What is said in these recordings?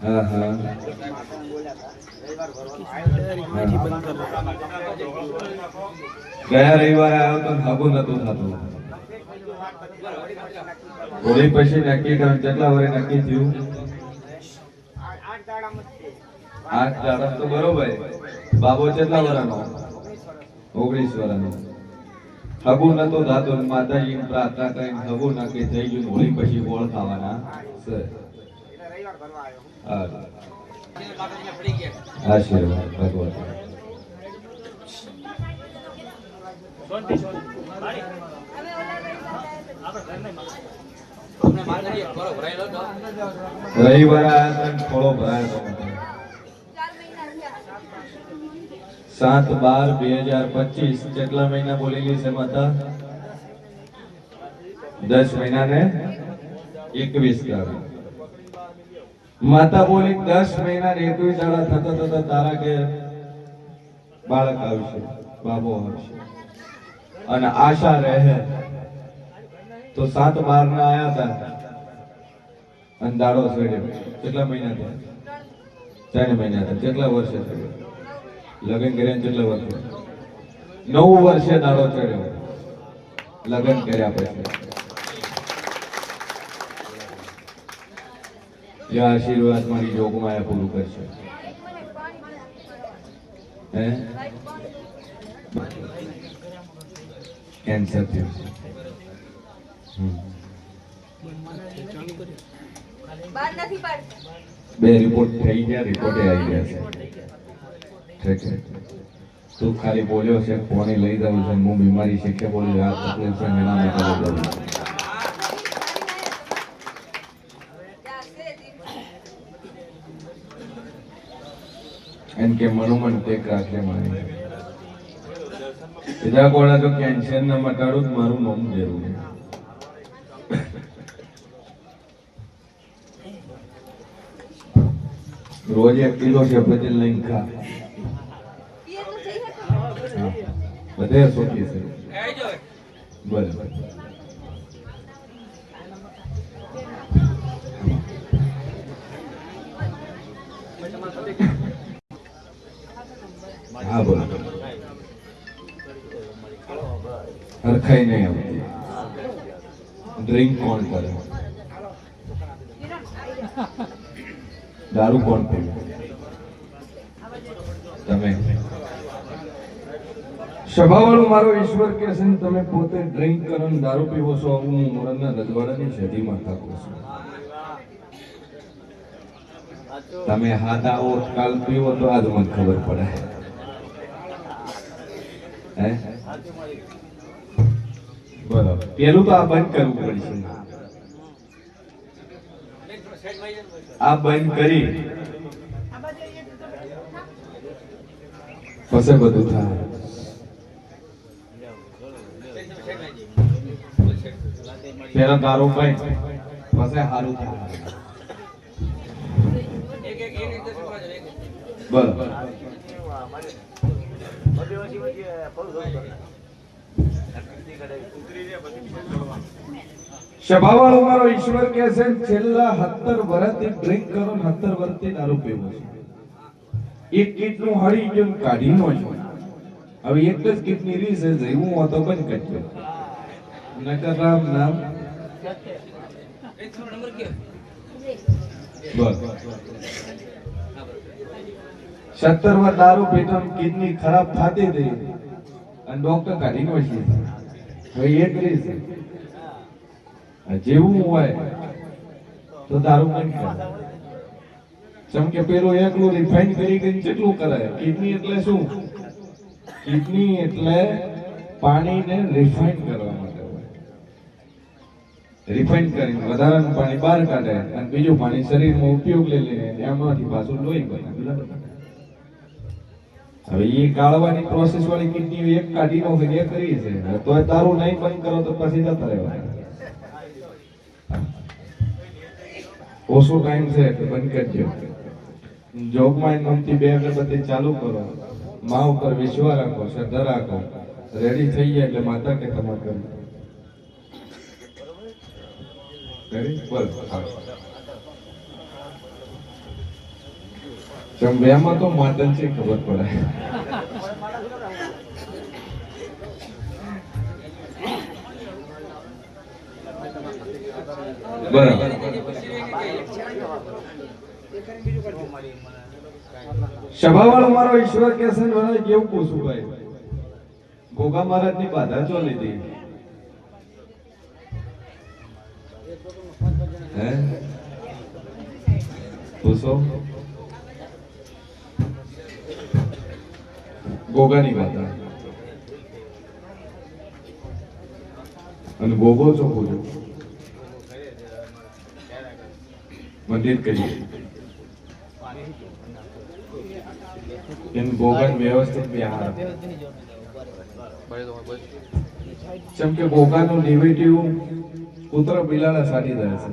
હા હા ગયા રવિવારે આવ્યો તો હાગું નતું થતું. હોળી પછી નક્કી કર્યું. કેટલા વર્ષ નક્કી થયું? 8 દાડા તો બરોબર. બાબો કેટલા વર્ષનો? 19 વર્ષનો. હગું નતું થતું. માતાજી પ્રાર્થના કરીને હગું નક્કી થઈ ગયું. હોળી પછી ગોળ ખાવાના છે. આશીર્વાદ ભગવાન. રવિવારે થોડો ભરાયો 7/12/2025. કેટલા મહિના બોલેલી છે માતા? 10 મહિના ને 21 દાડા. માતા બોલી 10 મહિના ને 21 દાડા થતા થતા તારા કે બાળક આવશે, બાબો આવશે અને આશા રહે. તો 7/12 ના આયા હતા અને દાડો છેડ્યો. કેટલા મહિના થયા? 4 મહિના થયા. કેટલા વર્ષે થયો? લગ્ન કર્યા કેટલા વર્ષે? 9 વર્ષે દાડો ચડ્યો. લગ્ન કર્યા પછી એ આશીર્વાદ મારી જોગમાં પૂરું કરશે. હે કેન્સર થયું છે. બે રિપોર્ટ થઈ ગયા. રિપોર્ટે આવી ગયા છે. તું ખાલી બોલ્યો છે કોને લઈ જવું છે, હું બીમારી છે કે બોલ્યો આ તકલીફ છે એના માટે લઈ જવું છે. એમ કે મનોમન ટેક રાખે મારી સીધા કોળા તો કેન્સર ના મટાડું જ મારું નામ જરૂરી. રોજ 1 કિલો સફરજન લઈને ખા. બધે સોચી છે બરાબર. હા બોલો. હરખાઈ નહીં આવતી. ડ્રિંક કોણ કરે? દારૂ કોણ પીવે? તમે. સભાવાળું મારો ઈશ્વર કે છે તમે પોતે ડ્રિંક કરો ને દારૂ પીવો છો. હું મોરલના રજવાડાની શેરીમાં થાકું છું. તમે હાથ આવો કાલ પીવો તો આજ મને ખબર પડે. હે બરાબર. પેલું તો આ બંધ કરવું પડશે. આ બંધ કરી પછી બધું થાય. પેલા દારૂ પી પછી સારું થાય. બરાબર. સભાવાળો મારો ઈશ્વર કહે છે છેલ્લા 17 વર્ષથી ડ્રિંક કરો ને 17 વર્ષથી દારૂ પીવો છે. એક કિટનું હળી ગયું કાઢી નો છો. હવે એક જ કિટની રીસ છે હું હતો બંધ કરજો. નકર રામ નામ બસ 17 વાર દારૂ પીતો કિડની ખરાબ થતી હતી અને ડોક્ટર કાઢી નો છે. હવે એક રીસ જેવું હોય તો દારૂ બંધ કરે. જેમ કે પેલું એકલું રિફાઇન કરી કરીને કેટલું કરે. કિડની એટલે શું? કિડની એટલે પાણીને રિફાઇન કરવા માટે હોય. રિફાઇન કરીને વધારાનું પાણી બહાર કાઢે અને બીજું પાણી શરીરમાં ઉપયોગ લઈ લે. એમાંથી પાછું લોહી બને. હવે એ કાઢવાની પ્રોસેસ વાળી કિડની એક કાઢી નો કરી છે. તો દારૂ નહીં બંધ કરો તો પછી જતા રહેવાના. ઓછો ટાઈમ છે એટલે બંધ કરજો. જોગમાં મમતી 2 અગરબત્તી ચાલુ કરો. મા ઉપર વિશ્વાસ રાખો, શ્રદ્ધા રાખો. રેડી થઈ જાય એટલે માતા કે તમારે કરી બોલ. ચંબિયામાં તો માતન છે ખબર પડે. બરાબર. સભાવાળો મારો ઈશ્વર કેસન વળે કેવું પૂછું ભાઈ, ગોગા મહારાજ ની બાધા ચો લીધી હે પૂછો? ગોગાની બાધા અને ગોગો છો પૂછો મંદિર કરીએ इन गोगन व्यवस्थित बिहार જેમ કે ગોગાનું નેગેટિવ પુત્ર બિલાડા સાડી રહે છે.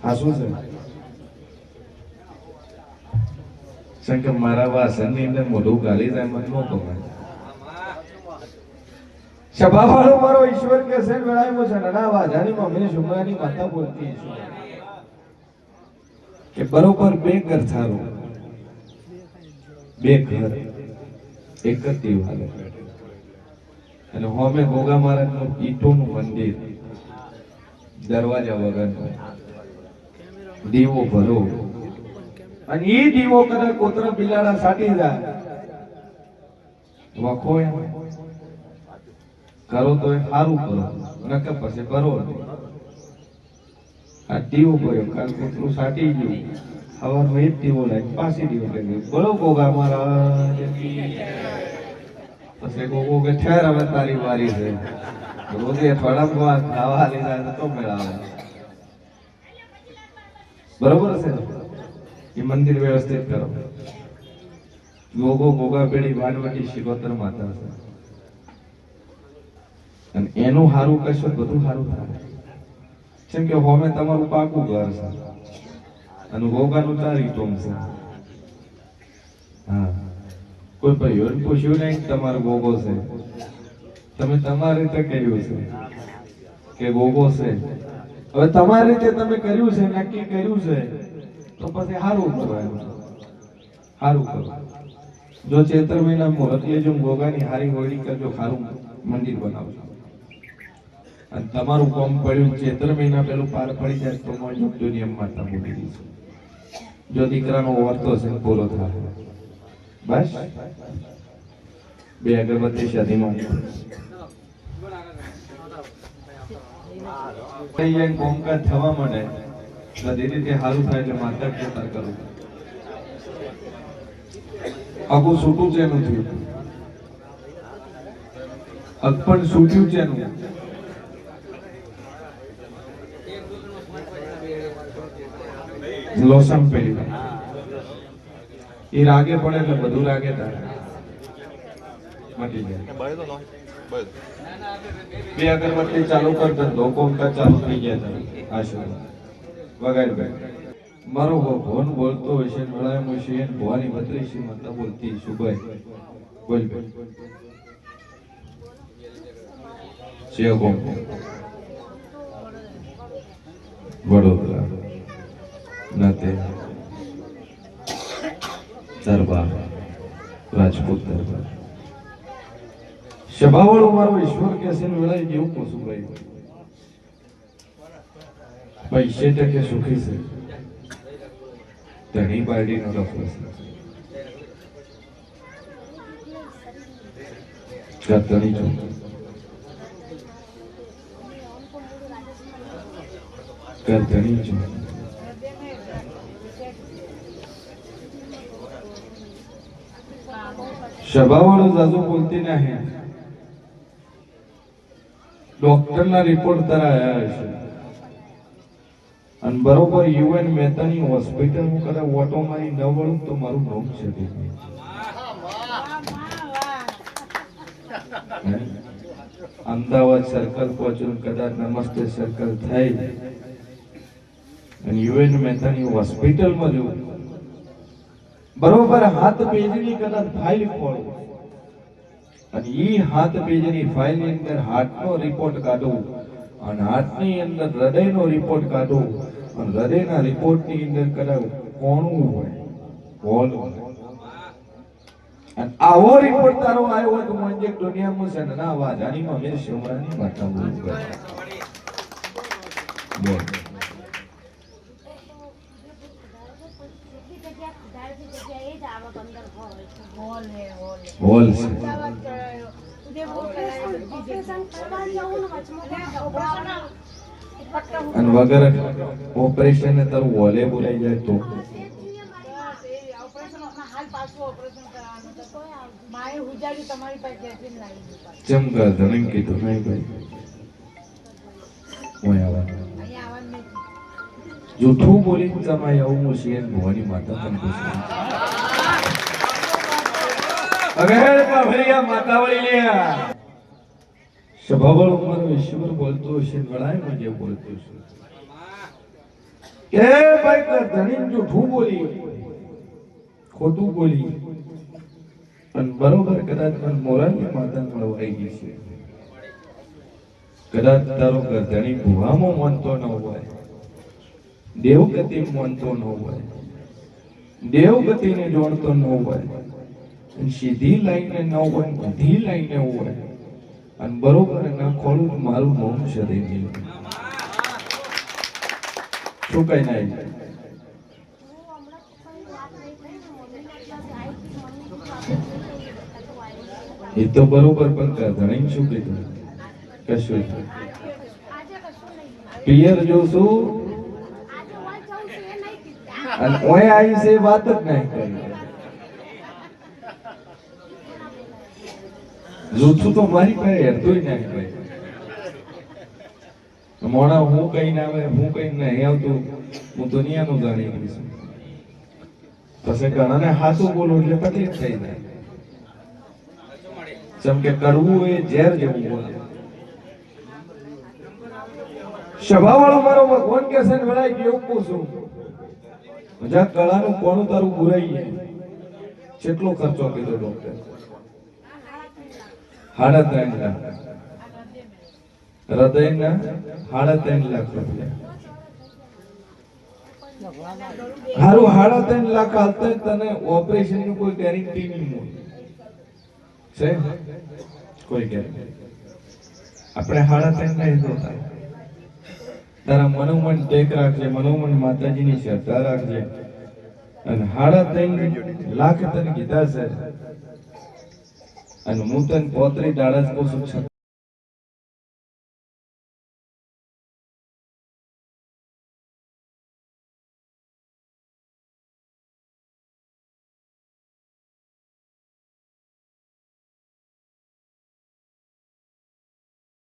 હા શું છે? જેમ કે મારા વાસણની અંદર મોઢું ગાલી જાય મત નો ગમે. સભાવાળો મારો ઈશ્વર કે છે વેળાયો છે નાના વાજાની મમ્મી સુમરાની માતા બોલતી કે બરોબર બે ઘર થારું, બે ઘર એક જ દિવાલે અને હોમે ગોગા મહારાજનું ઈંટોનું મંદિર, દરવાજા વગરનું દીવો ભરો અને ઈ દીવો કદાચ કોતરા બિલાડા સાટી જાય વખો કરો તો એ સારું કરો, નકર પછી કરો નહીં. આ દીવો ભર્યો કાલ કોતરું સાટી ગયું, સવારમાં એક દીવો લાગી પાછી દીવો લાગી. બોલો ગોગા મહારાજ. પછી ગોગો કે ઠેર હવે તારી વારી છે, રોજે અઠવાડિયામાં ખાવા લીધા તો મેળાવે. બરોબર છે એ મંદિર વ્યવસ્થિત કરો. ગોગો ગોગા પેઢી વાનવટી શિકોતર માતા છે અને એનું સારું કરશો બધું સારું થાય. જેમ કે હોમે તમારું પાકું ઘર છે અને ગોગાનું તારી ટોમ છે. હા કોઈ ભાઈઓને પૂછ્યું નહીં તમારો ગોગો છે, તમે તમારી રીતે કર્યું છે કે ગોગો છે. હવે તમારી રીતે તમે કર્યું છે, નક્કી કર્યું છે તો પછી સારું કરવાનું, સારું કરો. જો ચૈત્ર મહિના મુહૂર્ત લેજો, ગોગાની હારી હોળી કરજો, સારું મંદિર બનાવજો અને તમારું કામ પડ્યું ચૈત્ર મહિના પેલું પાર પડી જાય તો મોજો નિયમ માતા મૂકી દીધું. જો દીકરાનો વર્તો છે પૂરો થાય બસ બે અગરબત્તી શાદીમાં કોમકાજ થવા માંડે બધી રીતે સારું થાય એટલે માતા કૃપા કરું. આગું છૂટું છે એનું થયું, અગપણ છૂટ્યું છે એનું. લોસમ પેલી એ રાગે પડે એટલે બધું રાગે તારે મટી જાય. બે અગરબત્તી ચાલુ કર ધંધો કોમકાજ ચાલુ થઈ ગયા છે. આશીર્વાદ વગાડ ભાઈ મારો ભવન બોલતો હોય છે, મેળાય છે ભવાની બત્રીસી માતા બોલતી સુભાઈ બોલ શિવગોમ વડોદરા નાતે દરબાર રાજપૂત દરબાર. સભાવાળો મારો ઈશ્વર કે છે વેળાય જેવું પૂછું ભાઈ, પૈસે ટકે સુખી છે ધણી પાર્ટીનો રફો છે ધણી છો ધણી છો. સભાવાળો જાજુ બોલતી નહીં, ડોક્ટરના રિપોર્ટ તરાયા છે અને બરોબર યુએન મહેતાની હોસ્પિટલ હું કદાચ ઓટો મારી ન વળું તો મારું નામ છે. અમદાવાદ સર્કલ પહોંચ્યું કદાચ નમસ્તે સર્કલ થઈ અને યુએન મહેતાની હોસ્પિટલમાં જવું બરોબર હાથ પેજની કદાચ ફાઇલ ખોલું અને ઈ હાથ પેજની ફાઇલની અંદર હાર્ટનો રિપોર્ટ કાઢું અને હાર્ટની અંદર હૃદયનો રિપોર્ટ કાઢું અને હૃદયના રિપોર્ટની અંદર કદાચ કોણું હોય હોલ હોય અને આવો રિપોર્ટ તારો આવ્યો હોય તો મને દુનિયામાં છે ને ના વાજાનીમાં મેં શિવરાની માતા બોલ બોલ હોલ છે અને વગર ઓપરેશન ને તારું વોલે બોલાઈ જાય તો ચમકા ધણી કીધું નહીં ભાઈ ઓય આવા જૂઠું બોલી તમારે આવું મુશિયન ભવાની માતા તને પૂછે અગર ભરિયા માતા વળી લે સભાવળ ઉંમર ઈશ્વર બોલતો છે વડાય મને બોલતો છે કે ભાઈ કર ધણી જૂઠું બોલી ખોટું બોલી અને બરોબર કદાચ મને મોરાની માતા મળવાઈ ગઈ છે કદાચ તારો ગરધણી ભુવામાં માનતો ન હોય દેવગતિ માનતો ન હોય દેવગતિને જોડતો ન હોય સીધી લાઈને ન હોય ઊંધી લાઈને હોય અને બરોબર ના ખોલું મારું નામ છે દેવી શું કઈ નહીં એ તો બરોબર પણ ગરધણી શું કીધું કશું ક્લિયર જોશું અને ઓય આવી છે વાત જ નહીં કરી જૂઠું તો મારી પાસે હેરતું નહીં ભાઈ મોણા હું કઈ ના આવે હું કઈ નહીં આવતું હું દુનિયાનું જાણી ગઈ છું પછી ઘણાને હાથું બોલું એટલે તકલીફ થઈ જાય જેમ કે કરવું એ ઝેર જેવું બોલે સભાવાળો મારો ભગવાન કે છે વળાઈ કેવું પૂછું મજા કળાનું કોણું તારું બુરાઈ કેટલો ખર્ચો કીધો ડોક્ટર 3.5 લાખ હૃદયના 3.5 લાખ રૂપિયા હારું 3.5 લાખ હાલતા તને ઓપરેશન ની કોઈ ગેરંટી નહીં મળે છે કોઈ ગેરંટી આપણે 3.5 નહીં જોતા તારા મનોમન ટેક રાખજે મનોમન માતાજીની શ્રદ્ધા રાખજે અને 3.5 લાખ તને કીધા છે અને હું તને 35 દાડા જ કહું છું